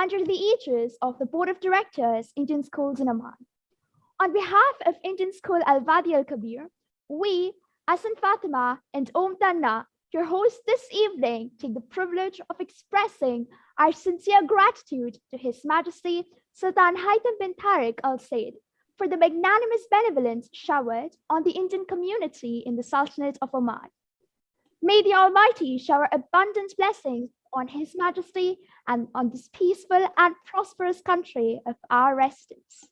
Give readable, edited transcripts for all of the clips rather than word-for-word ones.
under the aegis of the Board of Directors, Indian Schools in Oman. On behalf of Indian School Al-Wadi Al-Kabir, we, Asan Fatima and Om Tanna, your hosts this evening, take the privilege of expressing our sincere gratitude to His Majesty Sultan Haitham bin Tariq Al Said for the magnanimous benevolence showered on the Indian community in the Sultanate of Oman. May the Almighty shower abundant blessings on His Majesty and on this peaceful and prosperous country of our residents.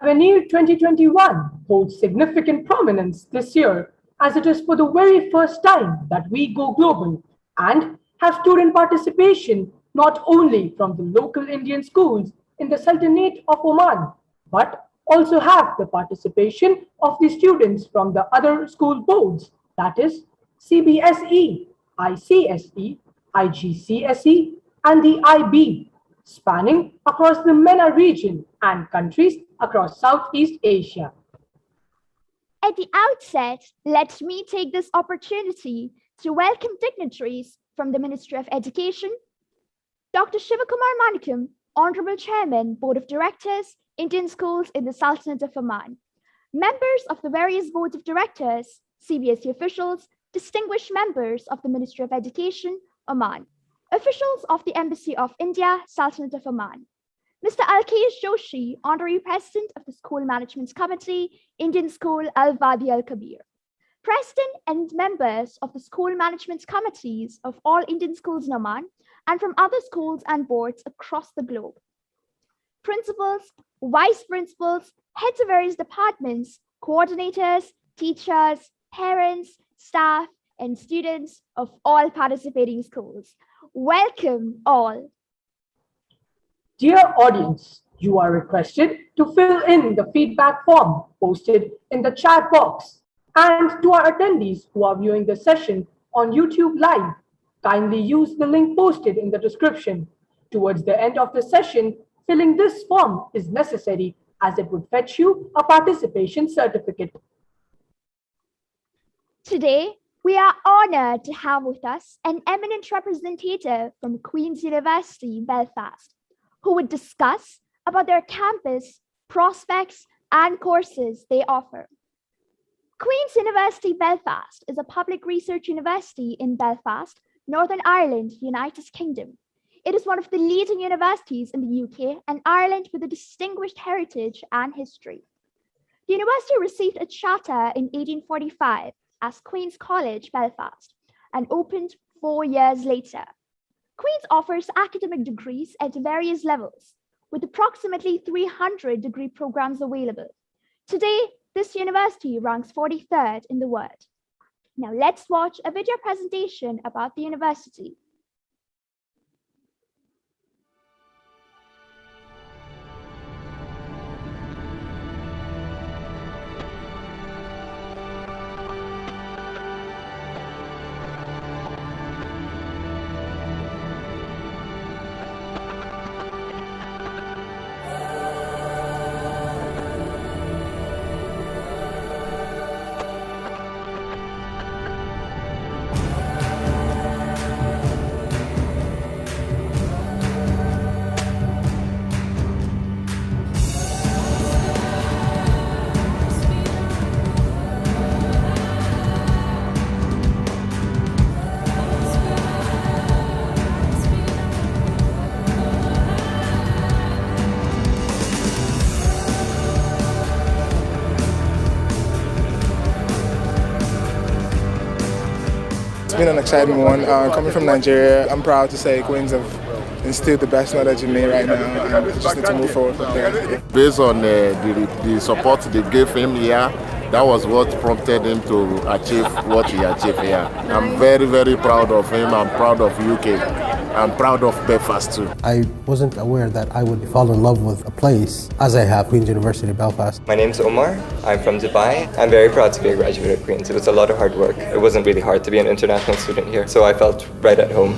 Avenue 2021 holds significant prominence this year, as it is for the very first time that we go global and have student participation not only from the local Indian schools in the Sultanate of Oman, but also have the participation of the students from the other school boards, that is CBSE, ICSE, IGCSE, and the IB, spanning across the MENA region and countries across Southeast Asia. At the outset, let me take this opportunity to welcome dignitaries from the Ministry of Education, Dr. Shivakumar Manikam, Honorable Chairman, Board of Directors, Indian Schools in the Sultanate of Oman, members of the various boards of directors, CBSE officials, distinguished members of the Ministry of Education, Oman, officials of the Embassy of India, Sultanate of Oman, Mr. Alkesh Joshi, Honorary President of the School Management Committee, Indian School Al-Wadi Al-Kabir, President and members of the School Management Committees of all Indian schools in Oman and from other schools and boards across the globe, principals, vice principals, heads of various departments, coordinators, teachers, parents, staff, and students of all participating schools. Welcome all. Dear audience, you are requested to fill in the feedback form posted in the chat box. And to our attendees who are viewing the session on YouTube Live, kindly use the link posted in the description. Towards the end of the session, filling this form is necessary as it would fetch you a participation certificate. Today, we are honored to have with us an eminent representative from Queen's University, Belfast, who would discuss about their campus, prospects, and courses they offer. Queen's University, Belfast is a public research university in Belfast, Northern Ireland, United Kingdom. It is one of the leading universities in the UK and Ireland with a distinguished heritage and history. The university received a charter in 1845 as Queen's College, Belfast, and opened 4 years later. Queen's offers academic degrees at various levels, with approximately 300 degree programs available. Today, this university ranks 43rd in the world. Now let's watch a video presentation about the university. It's been an exciting one. Coming from Nigeria, I'm proud to say Queens have instilled the best knowledge in me right now, and we just need to move forward from there. Based on the support they gave him here, that was what prompted him to achieve what he achieved here. I'm very, very proud of him. I'm proud of UK. I'm proud of Belfast too. I wasn't aware that I would fall in love with a place as I have, Queen's University Belfast. My name's Omar. I'm from Dubai. I'm very proud to be a graduate of Queen's. It was a lot of hard work. It wasn't really hard to be an international student here, so I felt right at home.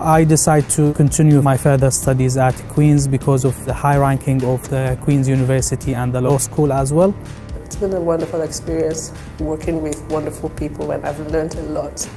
I decided to continue my further studies at Queen's because of the high ranking of the Queen's University and the law school as well. It's been a wonderful experience working with wonderful people, and I've learned a lot.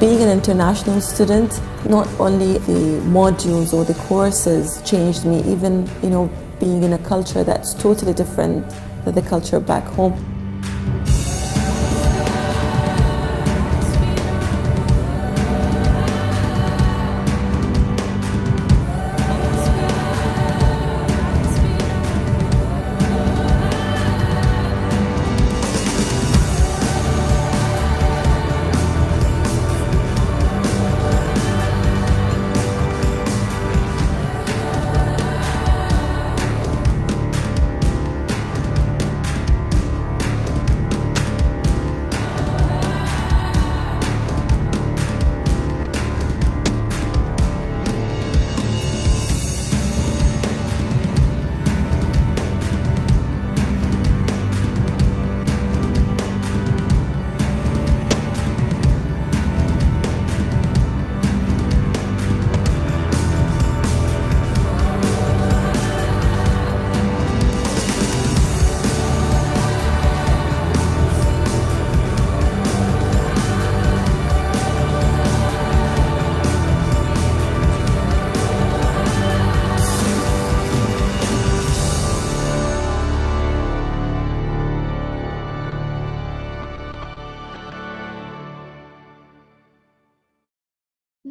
Being an international student, not only the modules or the courses changed me, even being in a culture that's totally different than the culture back home.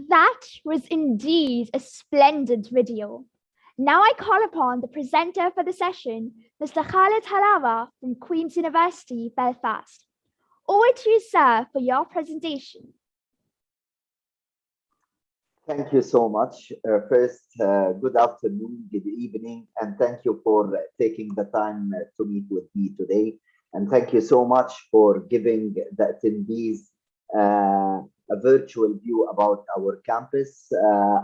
That was indeed a splendid video. Now I call upon the presenter for the session, Mr. Khalid Halawa from Queen's University, Belfast. Over to you, sir, for your presentation. Thank you so much. First, good afternoon, good evening, and thank you for taking the time to meet with me today. And thank you so much for giving the attendees a virtual view about our campus.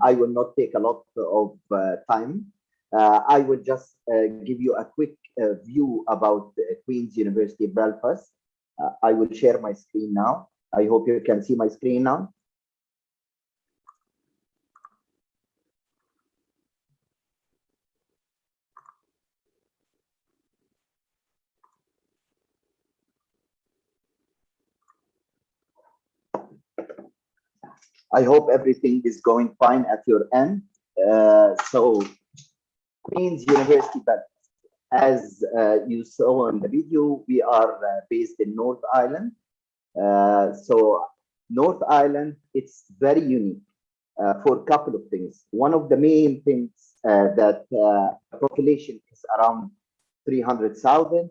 I will not take a lot of time. I will just give you a quick view about Queen's University Belfast. I will share my screen now. I hope you can see my screen now. I hope everything is going fine at your end. So, Queen's University Belfast, as you saw in the video, we are based in North Island. So, North Island, it's very unique for a couple of things. One of the main things that population is around 300,000.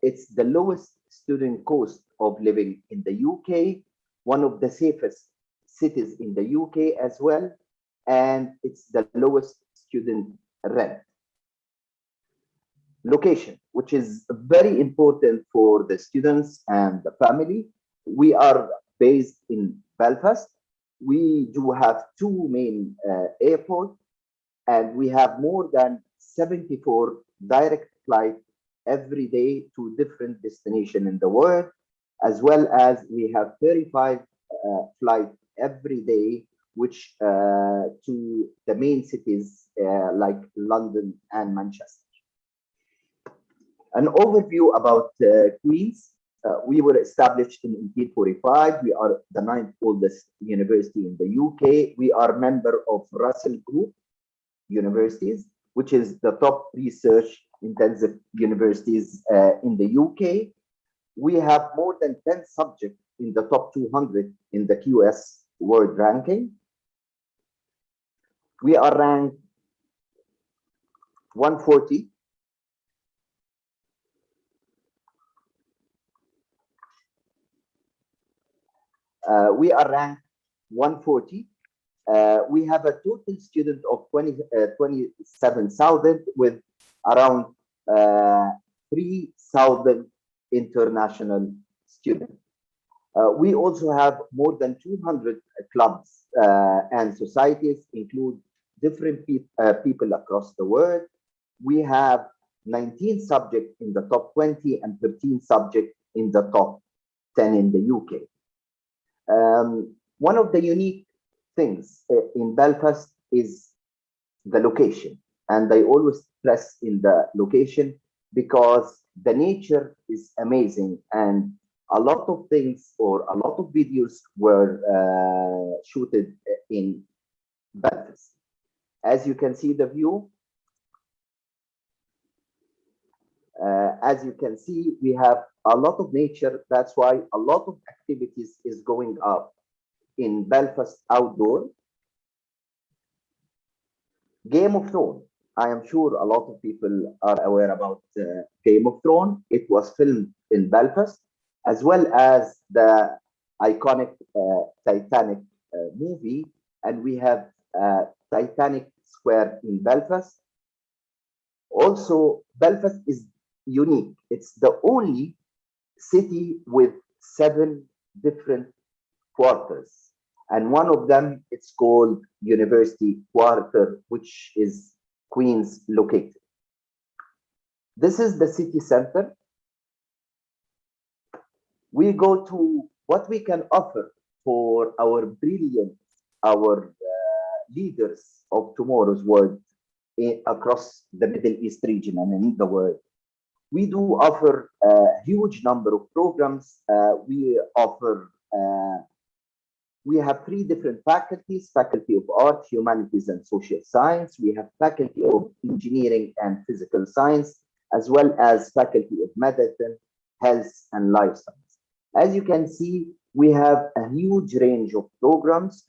It's the lowest student cost of living in the UK, one of the safest cities in the UK as well, and it's the lowest student rent. Location, which is very important for the students and the family. We are based in Belfast. We do have two main airports, and we have more than 74 direct flights every day to different destinations in the world, as well as we have 35 flights every day, which to the main cities like London and Manchester. An overview about Queen's. We were established in 1845. We are the 9th oldest university in the UK. We are member of Russell Group Universities, which is the top research intensive universities in the UK. We have more than 10 subjects in the top 200 in the QS World Ranking. We are ranked 140. We are ranked 140 We have a total student of 27,000 with around 3,000 international students. We also have more than 200 clubs and societies, include different people across the world. We have 19 subjects in the top 20 and 13 subjects in the top 10 in the UK. One of the unique things in Belfast is the location. And I always stress in the location because the nature is amazing, and a lot of things or a lot of videos were shooted in Belfast. As you can see the view, as you can see, we have a lot of nature. That's why a lot of activities is going up in Belfast outdoor. Game of Thrones. I am sure a lot of people are aware about Game of Thrones. It was filmed in Belfast, as well as the iconic Titanic movie. And we have Titanic Square in Belfast. Also, Belfast is unique. It's the only city with 7 different quarters. And one of them, it's called University Quarter, which is Quince located. This is the city center. We go to what we can offer for our brilliant, our leaders of tomorrow's world across the Middle East region and in the world. We do offer a huge number of programs. We have 3 different faculties: Faculty of Art, Humanities, and Social Science. We have Faculty of Engineering and Physical Science, as well as Faculty of Medicine, Health, and Life Science. As you can see, we have a huge range of programs.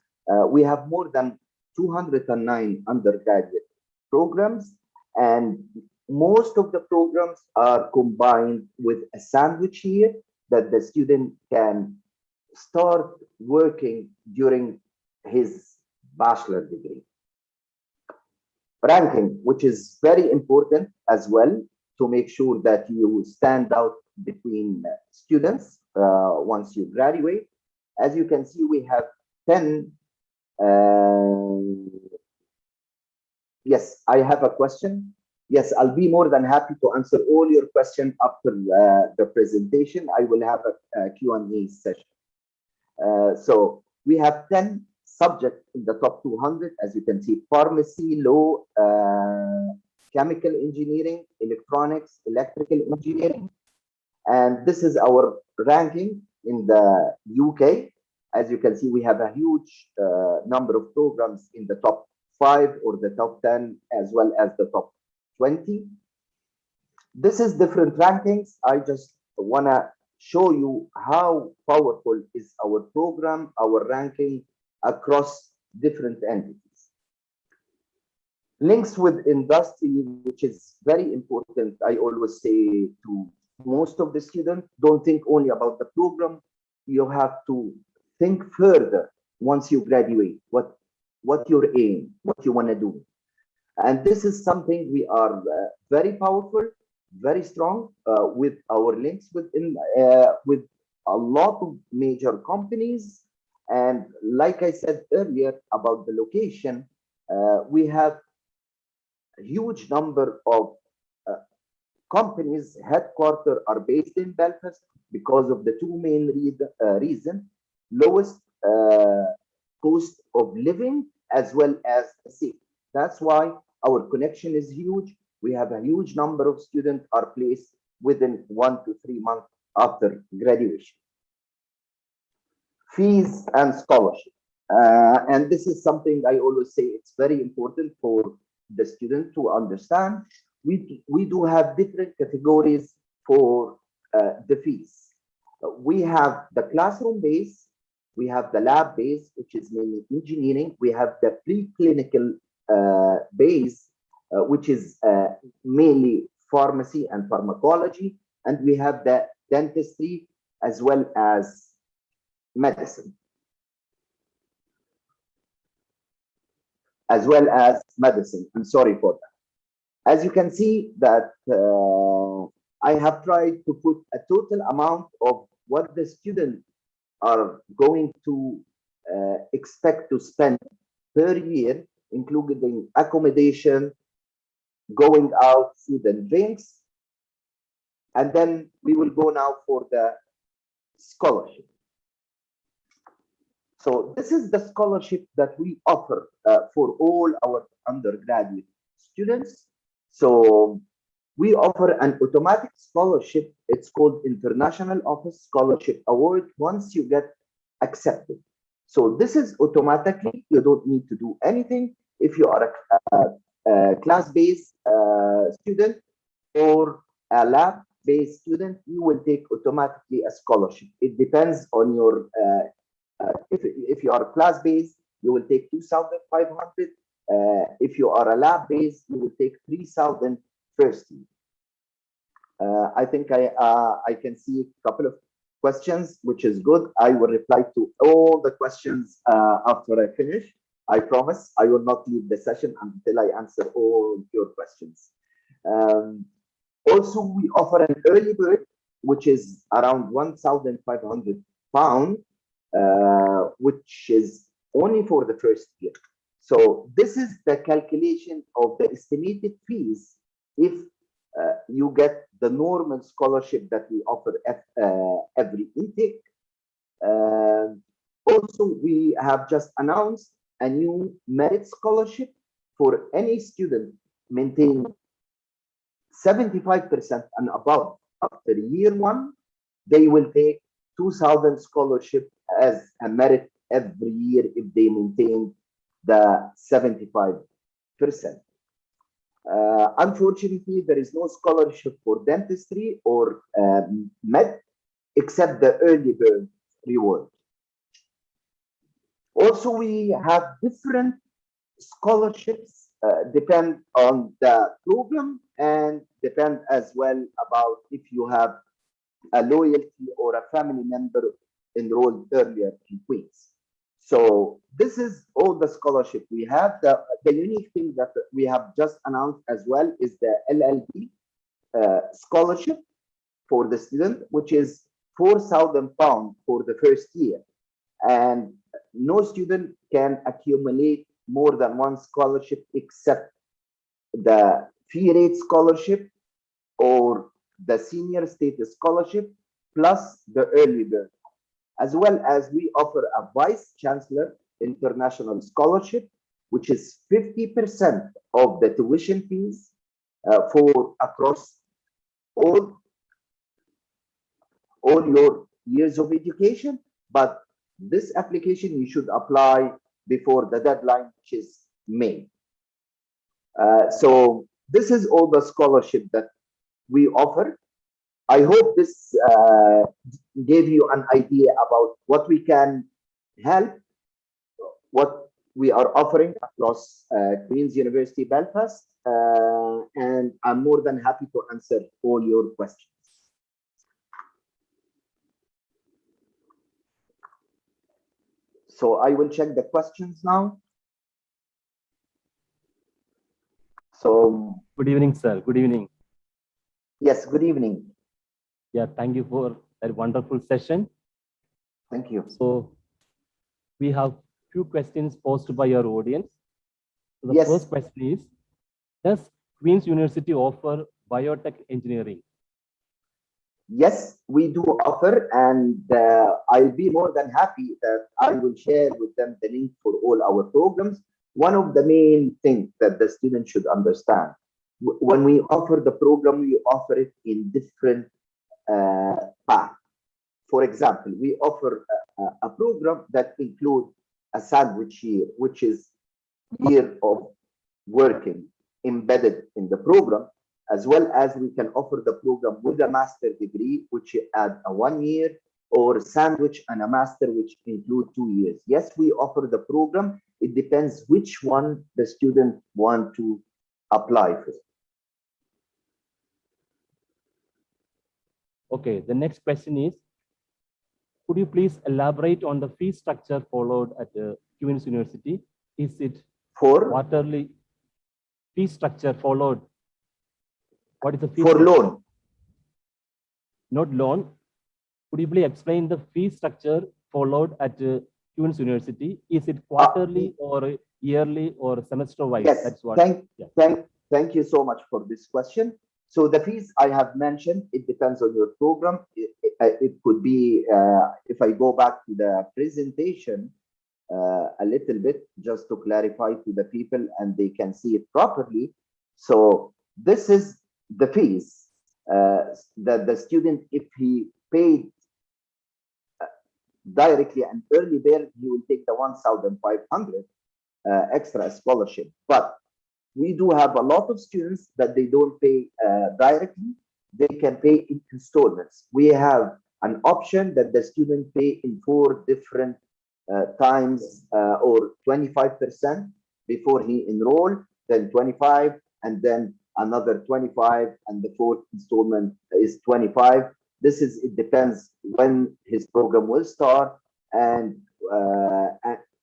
We have more than 209 undergraduate programs, and most of the programs are combined with a sandwich here that the student can start working during his bachelor degree. Ranking, which is very important as well to make sure that you stand out between students once you graduate. As you can see, we have 10. Yes, I have a question. Yes, I'll be more than happy to answer all your questions after the presentation. I will have a Q&A session. So we have 10 subjects in the top 200, as you can see: pharmacy, law, chemical engineering, electronics, electrical engineering. And this is our ranking in the UK. As you can see, we have a huge number of programs in the top 5 or the top 10, as well as the top 20. This is different rankings. I just want to show you how powerful is our program, our ranking across different entities. Links with industry, which is very important. I always say to most of the students, don't think only about the program. You have to think further once you graduate, what your aim, what you want to do. And this is something we are very powerful, very strong with our links with a lot of major companies. And like I said earlier about the location, we have a huge number of companies headquarters are based in Belfast because of the 2 main reasons: lowest cost of living as well as safety. That's why our connection is huge. We have a huge number of students are placed within 1 to 3 months after graduation. Fees and scholarship. And this is something I always say it's very important for the student to understand. We do have different categories for the fees. We have the classroom base, we have the lab base, which is mainly engineering. We have the preclinical base, which is mainly pharmacy and pharmacology. And we have the dentistry as well as medicine. as well as medicine. I'm sorry for that. As you can see that I have tried to put a total amount of what the students are going to expect to spend per year, including accommodation, going out, food and drinks. And then we will go now for the scholarship. So this is the scholarship that we offer for all our undergraduate students. So we offer an automatic scholarship. It's called International Office Scholarship Award once you get accepted. So this is automatically, you don't need to do anything. If you are a class-based student or a lab-based student, you will take automatically a scholarship. It depends on your, if you are class-based, you will take 2,500. If you are a lab-based, you will take 3,000 first year. I think I can see a couple of questions, which is good. I will reply to all the questions after I finish. I promise I will not leave the session until I answer all your questions. Also, we offer an early bird, which is around £1,500, which is only for the first year. So this is the calculation of the estimated fees if you get the normal scholarship that we offer every intake. Also, we have just announced a new merit scholarship for any student maintaining 75% and above after year one. They will take 2,000 scholarship as a merit every year if they maintain the 75%. Unfortunately, there is no scholarship for dentistry or med except the early bird reward. Also, we have different scholarships, depend on the program and depend as well about if you have a loyalty or a family member enrolled earlier in Queens. So this is all the scholarship we have. The unique thing that we have just announced as well is the LLB scholarship for the student, which is £4,000 for the first year. And no student can accumulate more than one scholarship except the fee rate scholarship or the senior status scholarship plus the early bird. As well as we offer a vice chancellor international scholarship, which is 50% of the tuition fees for across all your years of education. But this application you should apply before the deadline, which is May. So this is all the scholarship that we offer. I hope this gave you an idea about what we can help, what we are offering across Queen's University Belfast, and I'm more than happy to answer all your questions. So I will check the questions now. So good evening, sir. Good evening. Yes, good evening. Yeah, thank you for a wonderful session. Thank you. So we have few questions posed by your audience. So the Yes. first question is, does Queen's University offer biotech engineering? Yes, we do offer, and I'll be more than happy that I will share with them the link for all our programs. One of the main things that the students should understand, when we offer the program, we offer it in different paths. For example, we offer a program that includes a sandwich year, which is year of working embedded in the program, as well as we can offer the program with a master degree, which add a 1 year, or sandwich and a master, which include 2 years. Yes, we offer the program. It depends which one the student want to apply for. Okay, the next question is, could you please elaborate on the fee structure followed at Queen's University? Is it quarterly fee structure followed. What is the fee for structure? loan? Not loan. Could you please explain the fee structure followed at Queen's University? Is it quarterly or yearly or semester-wise? Yes, That's what. thank you so much for this question. So the fees I have mentioned, it depends on your program. It could be, if I go back to the presentation a little bit, just to clarify to the people and they can see it properly. So this is the fees that the student, if he paid directly and early bird, he will take the 1,500 extra scholarship. But we do have a lot of students that they don't pay directly. They can pay in installments. We have an option that the student pay in 4 different times or 25% before he enroll, then 25, and then another 25, and the 4th installment is 25. This is, it depends when his program will start, and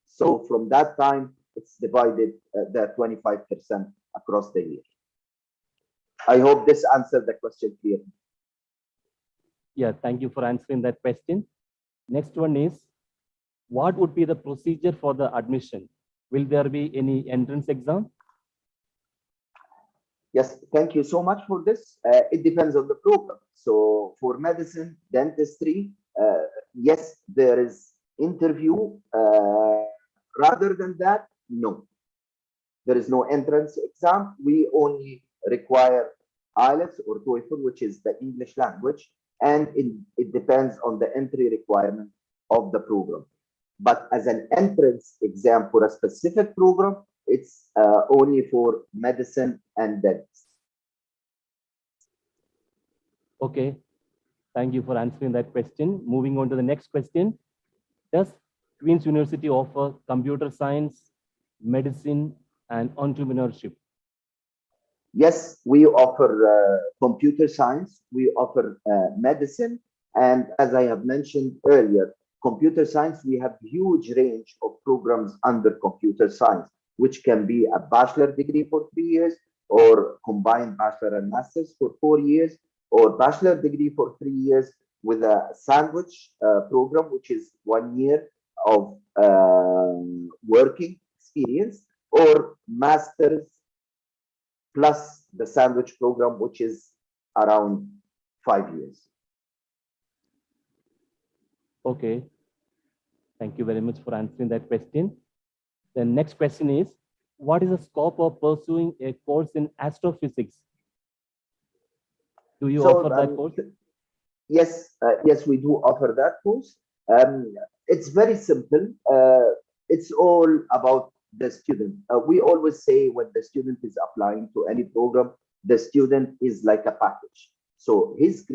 so from that time it's divided the 25% across the year. I hope this answered the question clearly. Yeah, thank you for answering that question. Next one is, what would be the procedure for the admission? Will there be any entrance exam? Yes, thank you so much for this. It depends on the program. So for medicine, dentistry, yes, there is interview. Rather than that, no. There is no entrance exam. We only require IELTS or TOEFL, which is the English language, and it depends on the entry requirement of the program. But as an entrance exam for a specific program, it's only for medicine and dentistry. Okay, thank you for answering that question. Moving on to the next question. Does Queen's University offer computer science, medicine, and entrepreneurship? Yes, we offer computer science, we offer medicine, and as I have mentioned earlier, computer science, we have huge range of programs under computer science, which can be a bachelor degree for 3 years, or combined bachelor and master's for 4 years, or bachelor degree for 3 years with a sandwich program, which is 1 year of working experience, or master's plus the sandwich program, which is around 5 years. Okay, thank you very much for answering that question. The next question is, what is the scope of pursuing a course in astrophysics? Do you offer that course? Yes, yes, we do offer that course. It's very simple. It's all about the student. We always say when the student is applying to any program, the student is like a package. So his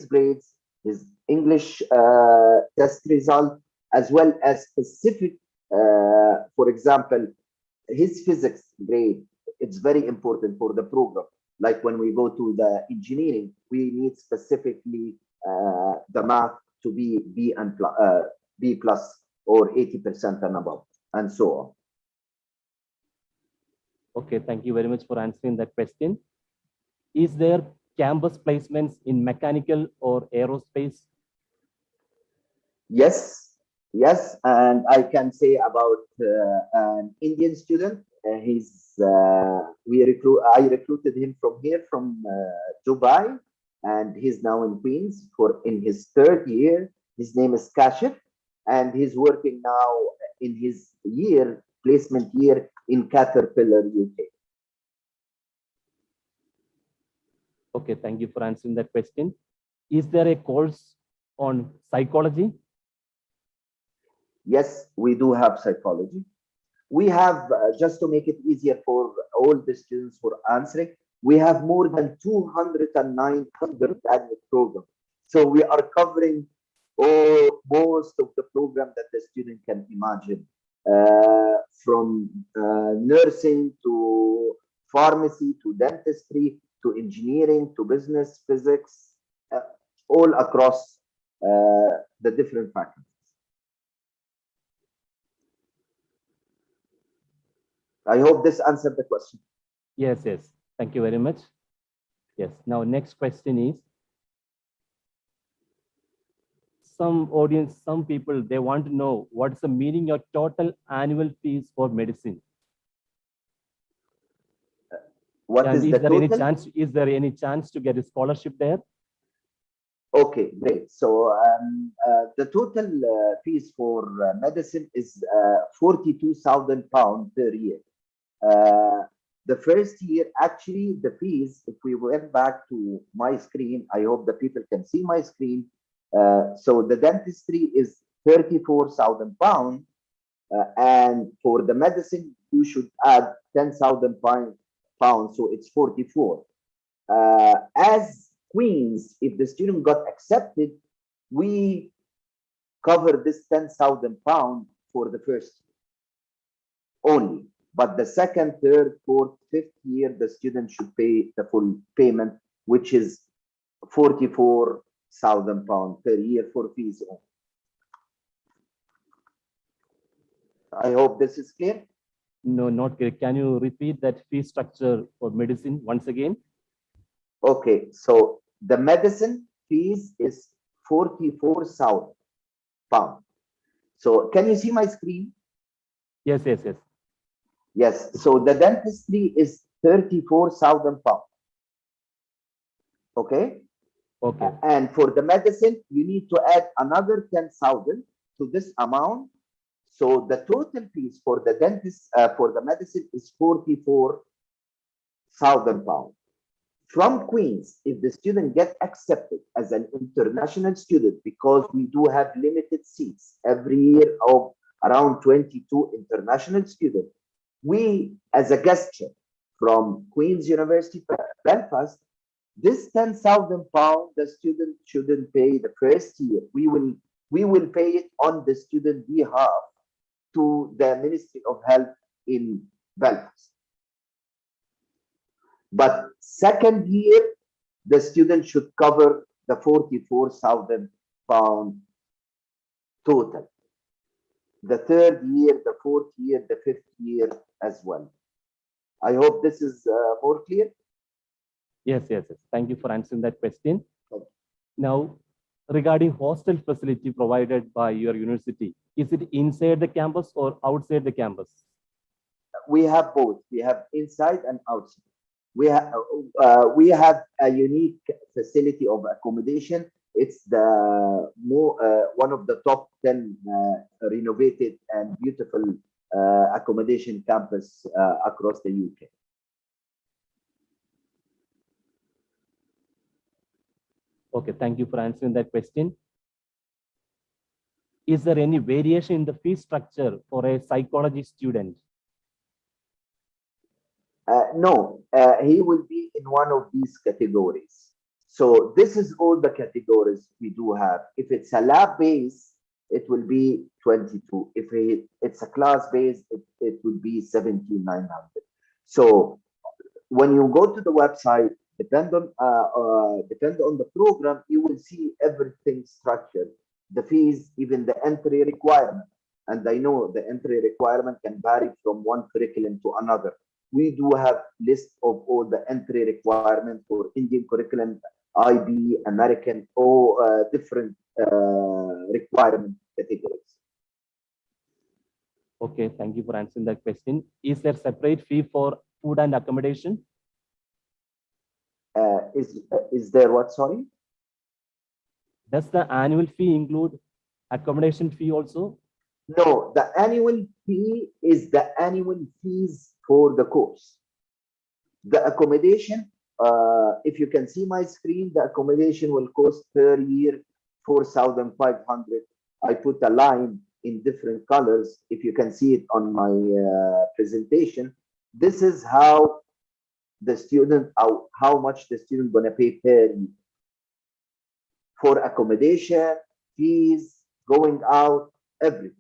grades, his English test result, as well as specific, for example, his physics grade, it's very important for the program. Like when we go to the engineering, we need specifically the math to be B plus or 80% and above, and so on. Okay, thank you very much for answering that question. Is there campus placements in mechanical or aerospace? Yes, yes, and I can say about an Indian student. I recruited him from here, from Dubai, and he's now in Queens in his 3rd year. His name is Kashif, and he's working now in his placement year in Caterpillar, UK. Okay, thank you for answering that question. Is there a course on psychology? Yes, we do have psychology. We have, just to make it easier for all the students for answering, we have more than 209 graduate programs. So we are covering most of the program that the student can imagine, from nursing to pharmacy to dentistry to engineering to business, physics, all across the different faculties. I hope this answered the question. Yes, yes. Thank you very much. Yes. Now, next question is, some people, they want to know what's the meaning of total annual fees for medicine. What And is the total? Is there any chance to get a scholarship there? Okay, great. So the total fees for medicine is £42,000 per year. The first year, actually, the fees, if we went back to my screen, I hope the people can see my screen. So the dentistry is £34,000. And for the medicine, you should add £10,000. So it's 44. As Queens, if the student got accepted, we cover this £10,000 for the first year only. But the second, third, fourth, fifth year, the student should pay the full payment, which is £44,000 per year for fees only. I hope this is clear. No, not clear. Can you repeat that fee structure for medicine once again? Okay, so the medicine fees is £44,000. So can you see my screen? Yes, yes, yes. Yes, so the dentistry is £34,000. Okay? Okay. And for the medicine, you need to add another 10,000 to this amount. So the total fees for the dentist, for the medicine is £44,000. From Queens, if the student gets accepted as an international student, because we do have limited seats every year of around 22 international students, we, as a gesture from Queen's University, Belfast, this £10,000, the student shouldn't pay the first year. We will pay it on the student behalf to the Ministry of Health in Belfast. But second year, the student should cover the £44,000 total. The third year, the fourth year, the fifth year as well. I hope this is more clear. Yes, yes, yes. Thank you for answering that question. Okay. Now, regarding hostel facility provided by your university, is it inside the campus or outside the campus? We have both. We have inside and outside. We have a unique facility of accommodation. It's the one of the top 10 renovated and beautiful accommodation campus across the UK. Okay, thank you for answering that question. Is there any variation in the fee structure for a psychology student? No, he will be in one of these categories. So this is all the categories we do have. If it's a lab base, it will be 22. If it's a class base, it will be 17,900. So when you go to the website, depend on the program, you will see everything structured. The fees, even the entry requirement. And I know the entry requirement can vary from one curriculum to another. We do have list of all the entry requirements for Indian curriculum, IB, American, or different requirement categories. Okay, thank you for answering that question. Is there separate fee for food and accommodation? Is there what, sorry? Does the annual fee include accommodation fee also? No, the annual fee is the annual fees for the course. The accommodation, if you can see my screen, the accommodation will cost per year 4,500. I put a line in different colors. If you can see it on my presentation, this is how the student, how much the student gonna pay per year for accommodation, fees, going out, everything.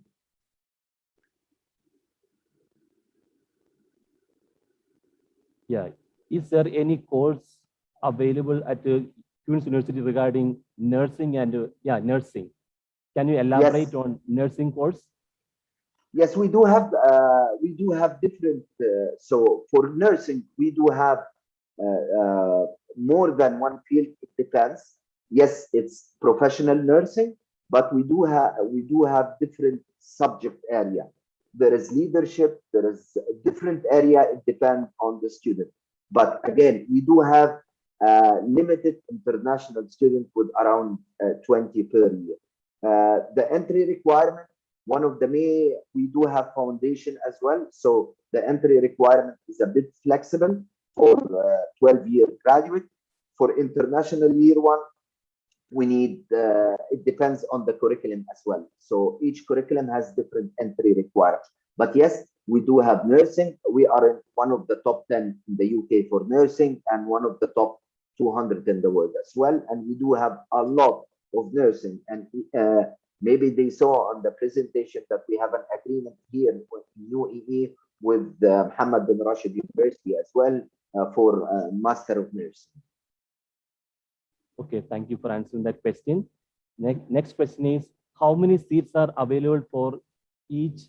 Yeah. Is there any course available at Queen's University regarding nursing and nursing? Can you elaborate on nursing course? Yes, we do have different. So for nursing, we do have more than one field. It depends. Yes, it's professional nursing, but we do have different subject area. There is leadership. There is a different area. It depends on the student. But again, we do have limited international student with around 20 per year. The entry requirement, one of the main, we do have foundation as well. So the entry requirement is a bit flexible for 12-year graduate. For international year one, we need, it depends on the curriculum as well. So each curriculum has different entry requirements. But yes, we do have nursing. We are in one of the top 10 in the UK for nursing and one of the top 200 in the world as well. And we do have a lot of nursing. And maybe they saw on the presentation that we have an agreement here with UAE with Muhammad bin Rashid University as well for Master of Nursing. Okay, thank you for answering that question. Next question is, how many seats are available for each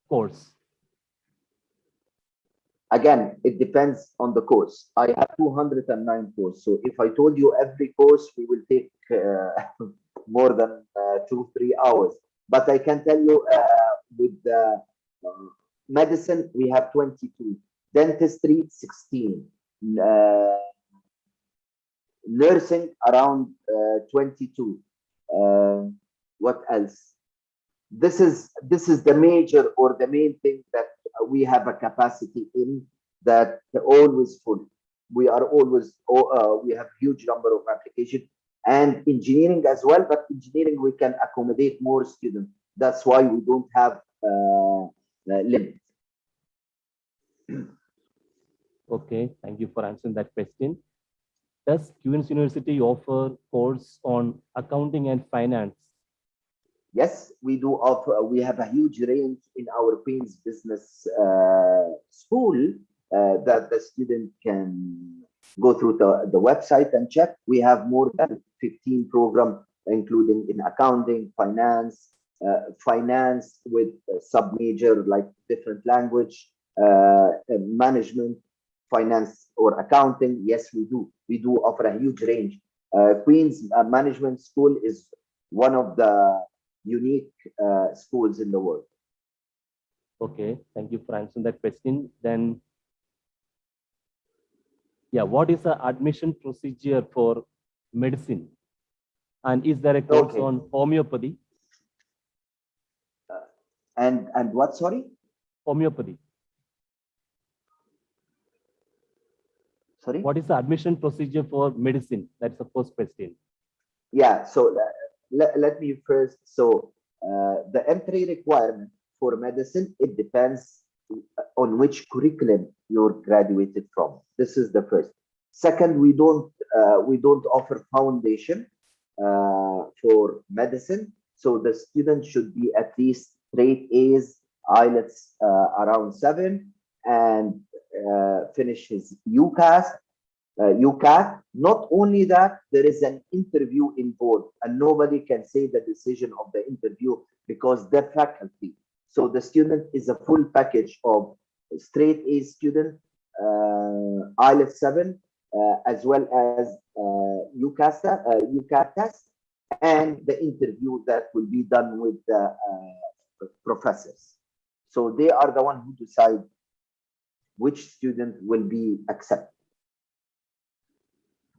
course? Again, it depends on the course. I have 209 courses. So if I told you every course, we will take more than 2-3 hours. But I can tell you with medicine, we have 22, dentistry, 16, nursing around 22. What else? This is the major or the main thing that we have a capacity in, that always full. We are always we have huge number of applications, and engineering as well. But engineering, we can accommodate more students. That's why we don't have limit. Okay, thank you for answering that question. Does Queen's University offer course on accounting and finance? Yes, we do offer. We have a huge range in our Queen's Business School that the student can go through the website and check. We have more than 15 programs, including in accounting, finance, finance with sub-major like different language, management, finance or accounting. Yes, we do. We do offer a huge range. Queen's Management School is one of the unique schools in the world. Okay, thank you for answering that question. Then, yeah, what is the admission procedure for medicine? And is there a course on homeopathy? And what, sorry? Homeopathy. Sorry? What is the admission procedure for medicine? That's the first question. Yeah, so let me first, so the entry requirement for medicine, it depends on which curriculum you're graduated from. This is the first. Second, we don't offer foundation for medicine. So the student should be at least straight A's, IELTS around 7, and finish his UCAS. UCAT. Not only that, there is an interview involved, and nobody can say the decision of the interview because the faculty. So the student is a full package of straight A student, IELTS 7, as well as UCAT test, and the interview that will be done with the professors. So they are the one who decide which student will be accepted.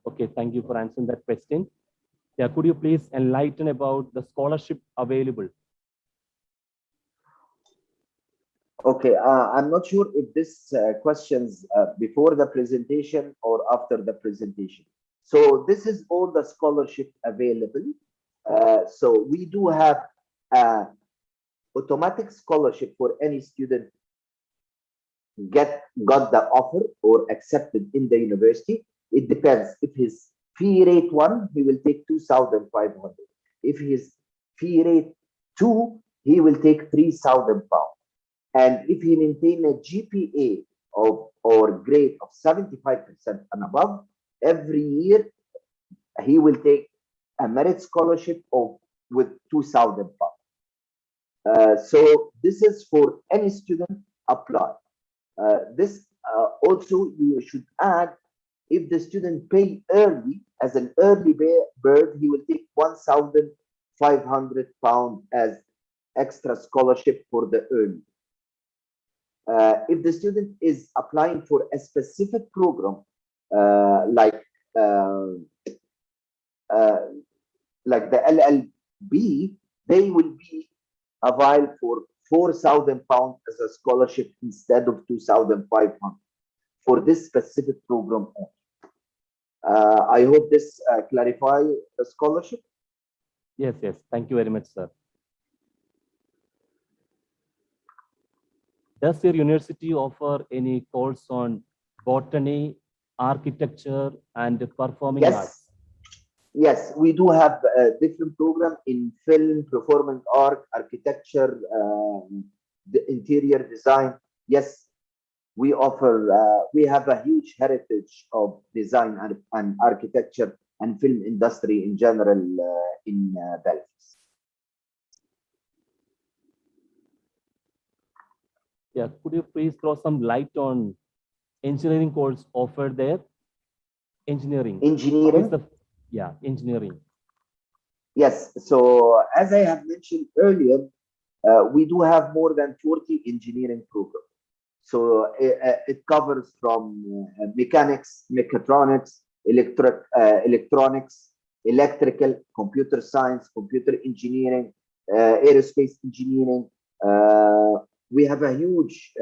Okay, thank you for answering that question. Yeah, could you please enlighten about the scholarship available? Okay, I'm not sure if this questions before the presentation or after the presentation. So this is all the scholarship available. So we do have automatic scholarship for any student got the offer or accepted in the university. It depends. If his fee rate 1, he will take 2,500. If his fee rate 2, he will take 3,000 pounds. And if he maintain a GPA of or grade of 75% and above, every year he will take a merit scholarship of with 2,000 pounds. So this is for any student apply. This also you should add, if the student pay early as an early bird, he will take £1,500 as extra scholarship for the early. If the student is applying for a specific program, uh, uh, like the LLB, they will be available for £4,000 as a scholarship instead of 2,500 for this specific program. I hope this clarify the scholarship. Yes, yes. Thank you very much, sir. Does your university offer any course on botany, architecture, and performing arts? Yes, we do have a different program in film, performing art, architecture, the interior design. Yes, we offer, we have a huge heritage of design and architecture and film industry in general in Belfast. Yeah, could you please throw some light on engineering course offered there? Engineering. Engineering? Engineering. Yes, so as I have mentioned earlier, we do have more than 40 engineering programs. So it covers from mechanics, mechatronics, electronics, electrical, computer science, computer engineering, aerospace engineering. We have a huge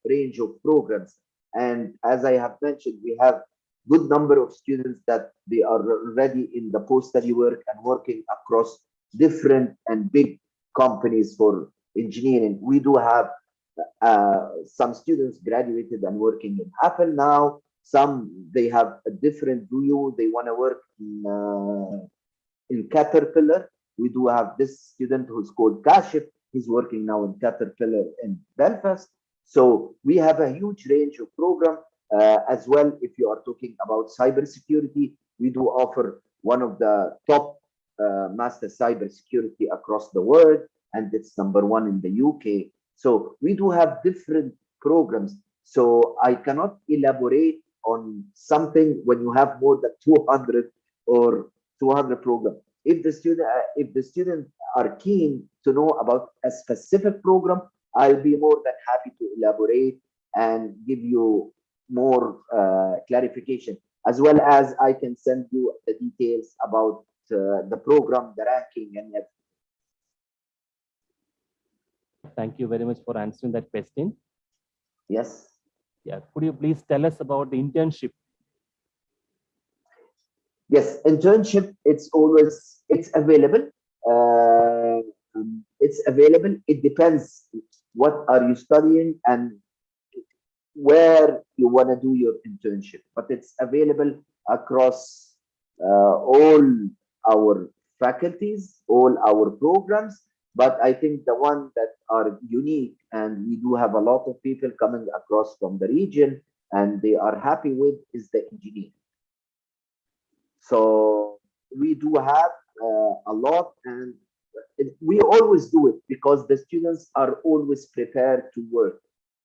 range of programs. And as I have mentioned, we have good number of students that they are already in the post-study work and working across different and big companies for engineering. We do have some students graduated and working in Apple now. Some, they have a different view. They want to work in Caterpillar. We do have this student who's called Kashif. He's working now in Caterpillar in Belfast. So we have a huge range of program as well. If you are talking about cybersecurity, we do offer one of the top master cybersecurity across the world, and it's #1 in the UK. So we do have different programs. So I cannot elaborate on something when you have more than 200 or 200 programs. If the student are keen to know about a specific program, I'll be more than happy to elaborate and give you more clarification, as well as I can send you the details about the program, the ranking, and everything. Thank you very much for answering that question. Yes. Yeah. Could you please tell us about the internship? Yes, internship, it's available. It's available. It depends what are you studying and where you want to do your internship, but it's available across all our faculties, all our programs. But I think the one that are unique, and we do have a lot of people coming across from the region and they are happy with, is the engineering. So we do have a lot, and we always do it because the students are always prepared to work.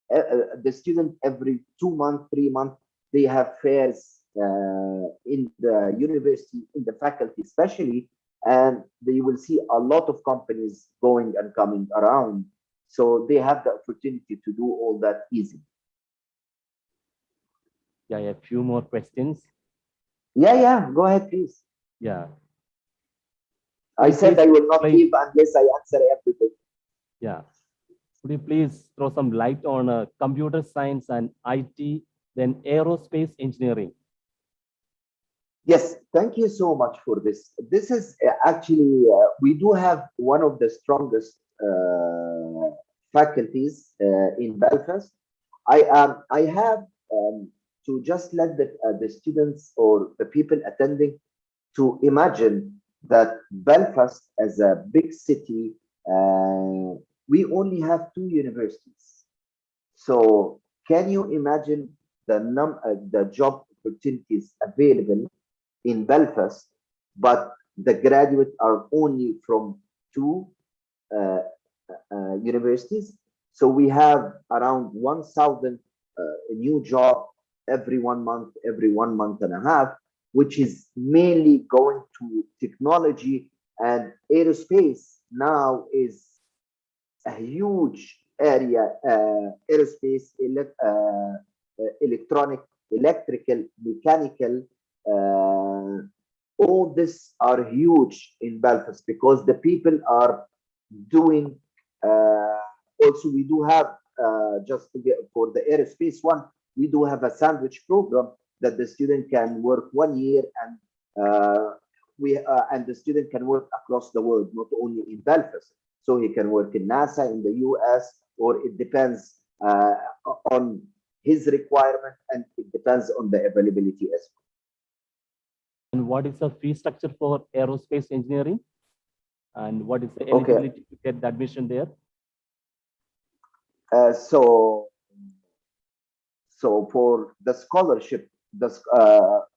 The student every 2 months, 3 months, they have fairs in the university, in the faculty especially, and they will see a lot of companies going and coming around. So they have the opportunity to do all that easily. Yeah, a few more questions. Yeah, go ahead, please. Yeah. I said I will not leave unless I answer everything. Yeah. Could you please throw some light on computer science and IT, then aerospace engineering? Yes, thank you so much for this. This is actually, we do have one of the strongest faculties in Belfast. I have to just let the students or the people attending to imagine that Belfast as a big city, we only have 2 universities. So can you imagine the job opportunities available in Belfast, but the graduates are only from 2 universities. So we have around 1,000 new job every 1 month, every 1 month and a half, which is mainly going to technology, and aerospace now is a huge area. Aerospace, electronic, electrical, mechanical, all this are huge in Belfast because the people are doing. Also, we do have just to get for the aerospace one, we do have a sandwich program that the student can work 1 year, and and the student can work across the world, not only in Belfast. So he can work in NASA in the US, or it depends on his requirement, and it depends on the availability as well. And what is the fee structure for aerospace engineering? And what is the eligibility to get the admission there? So for the scholarship,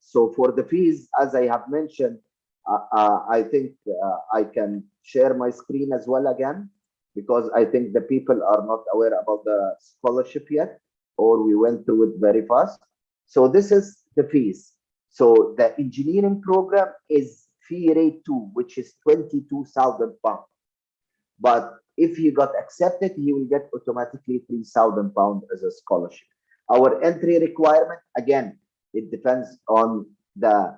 so for the fees, as I have mentioned, I think I can share my screen as well again, because I think the people are not aware about the scholarship yet, or we went through it very fast. So this is the fees. So the engineering program is fee rate 2, which is £22,000. But if he got accepted, he will get automatically £3,000 as a scholarship. Our entry requirement, again, it depends on the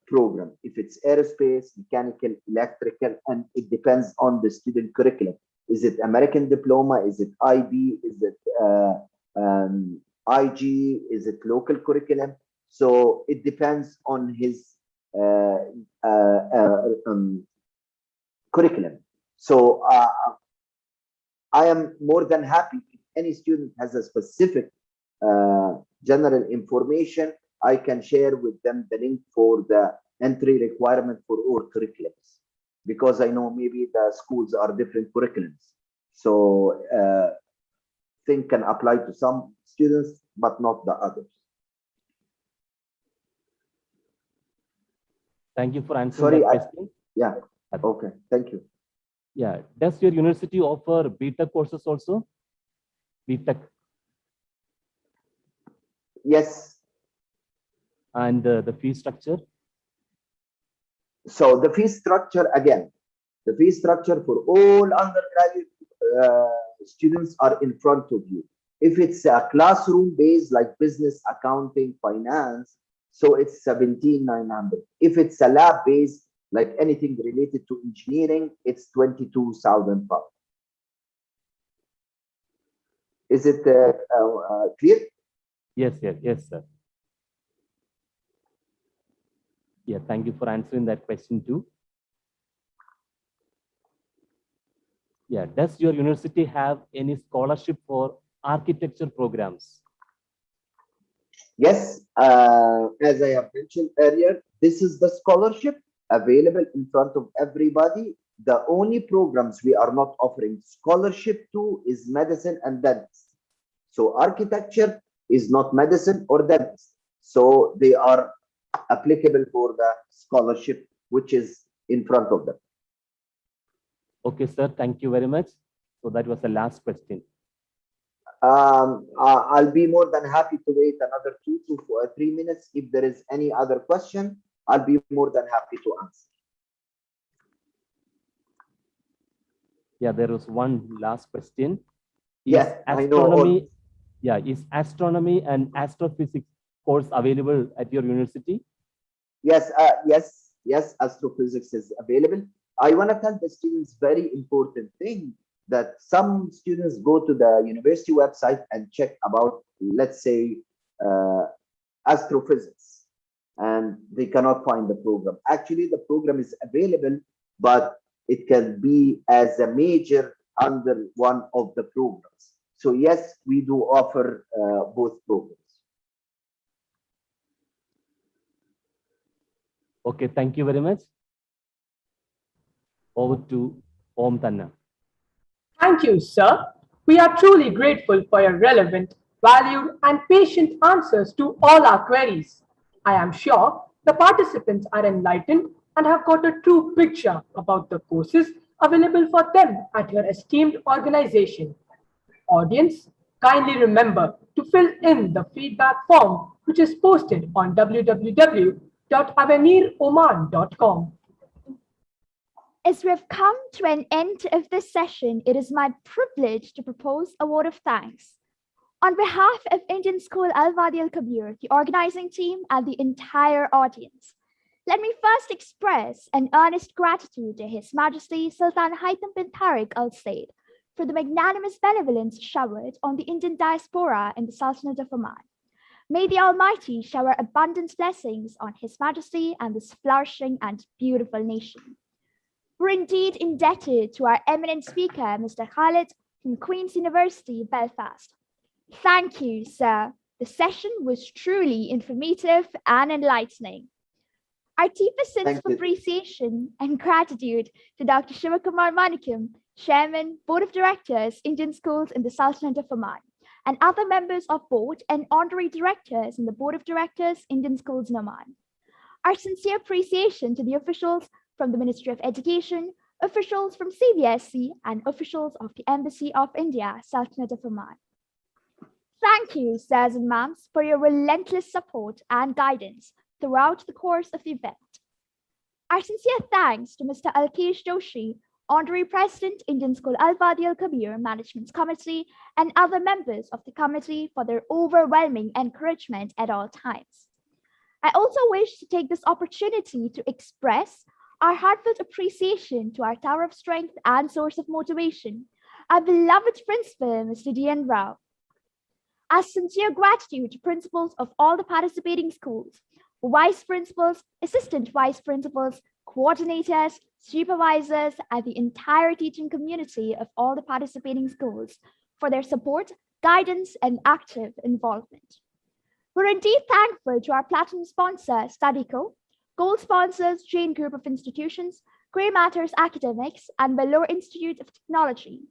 program. If it's aerospace, mechanical, electrical, and it depends on the student curriculum. Is it American diploma? Is it IB? Is it IG? Is it local curriculum? So it depends on his curriculum. So I am more than happy if any student has a specific general information, I can share with them the link for the entry requirement for all curriculums, because I know maybe the schools are different curriculums. So thing can apply to some students, but not the others. Thank you for answering that question. Yeah, okay, thank you. Yeah, does your university offer BTech courses also? BTech? Yes. And the fee structure? So the fee structure, again, the fee structure for all undergraduate students are in front of you. If it's a classroom based like business, accounting, finance, so it's 17,900. If it's a lab based like anything related to engineering, it's £22,000. Is it clear? Yes, sir. Yeah, thank you for answering that question too. Yeah, does your university have any scholarship for architecture programs? Yes, as I have mentioned earlier, this is the scholarship available in front of everybody. The only programs we are not offering scholarship to is medicine and dentistry. So architecture is not medicine or dentistry. So they are applicable for the scholarship, which is in front of them. Okay, sir. Thank you very much. So that was the last question. I'll be more than happy to wait another 2 to 3 minutes. If there is any other question, I'll be more than happy to answer. Yeah, there was one last question. Yes, astronomy, is astronomy and astrophysics course available at your university? Yes, yes, astrophysics is available. I want to tell the students very important thing that some students go to the university website and check about, let's say, astrophysics, and they cannot find the program. Actually, the program is available, but it can be as a major under one of the programs. So yes, we do offer both programs. Okay, thank you very much. Over to Om Tanna. Thank you, sir. We are truly grateful for your relevant, valued, and patient answers to all our queries. I am sure the participants are enlightened and have got a true picture about the courses available for them at your esteemed organization. Audience, kindly remember to fill in the feedback form which is posted on www.aveniroman.com. As we have come to an end of this session, it is my privilege to propose a vote of thanks. On behalf of Indian School Al-Wadi Al-Kabir, the organizing team, and the entire audience, let me first express an earnest gratitude to His Majesty Sultan Haitham bin Tariq Al Said for the magnanimous benevolence showered on the Indian diaspora in the Sultanate of Oman. May the Almighty shower abundant blessings on His Majesty and this flourishing and beautiful nation. We're indeed indebted to our eminent speaker, Mr. Khalid from Queen's University, Belfast. Thank you, sir. The session was truly informative and enlightening. Our deepest sense of appreciation and gratitude to Dr. Shivakumar Manickam, Chairman, Board of Directors, Indian Schools in the Sultanate of Oman, and other members of board and honorary directors in the Board of Directors, Indian Schools in Oman. Our sincere appreciation to the officials from the Ministry of Education, officials from CBSE, and officials of the Embassy of India, Sultanate of Oman. Thank you, sirs and ma'ams, for your relentless support and guidance throughout the course of the event. Our sincere thanks to Mr. Alkesh Joshi, Honorary President, Indian School Al-Wadi Al-Kabir Management Committee, and other members of the committee for their overwhelming encouragement at all times. I also wish to take this opportunity to express our heartfelt appreciation to our tower of strength and source of motivation, our beloved principal, Mr. D.N. Rao. Our sincere gratitude to principals of all the participating schools, vice principals, assistant vice principals, coordinators, supervisors, and the entire teaching community of all the participating schools for their support, guidance, and active involvement. We're indeed thankful to our platinum sponsor, StudyCo, gold sponsors, Jane Group of Institutions, Grey Matters Academics, and Vellore Institute of Technology,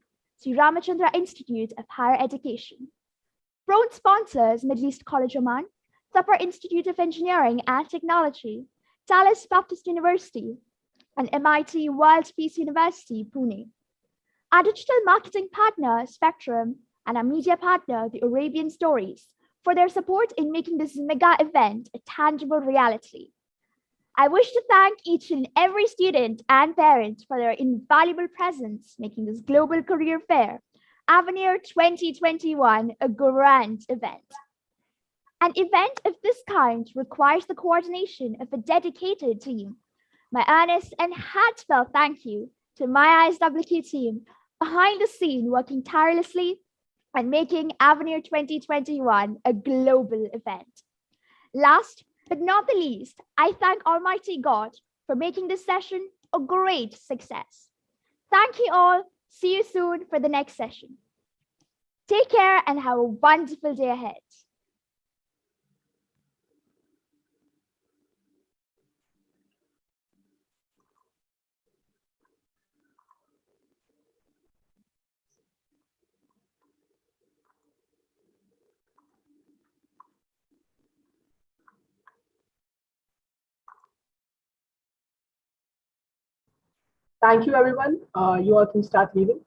Sri Ramachandra Institute of Higher Education. Bronze sponsors, Middle East College Oman, Thapar Institute of Engineering and Technology, Talis Baptist University, and MIT World Peace University, Pune. Our digital marketing partner, Spectrum, and our media partner, The Arabian Stories, for their support in making this mega event a tangible reality. I wish to thank each and every student and parent for their invaluable presence making this global career fair, Avenir 2021, a grand event. An event of this kind requires the coordination of a dedicated team. My earnest and heartfelt thank you to my ISWQ team behind the scene working tirelessly and making Avenir 2021 a global event. Last but not the least, I thank Almighty God for making this session a great success. Thank you all. See you soon for the next session. Take care and have a wonderful day ahead. Thank you, everyone. You all can start leaving.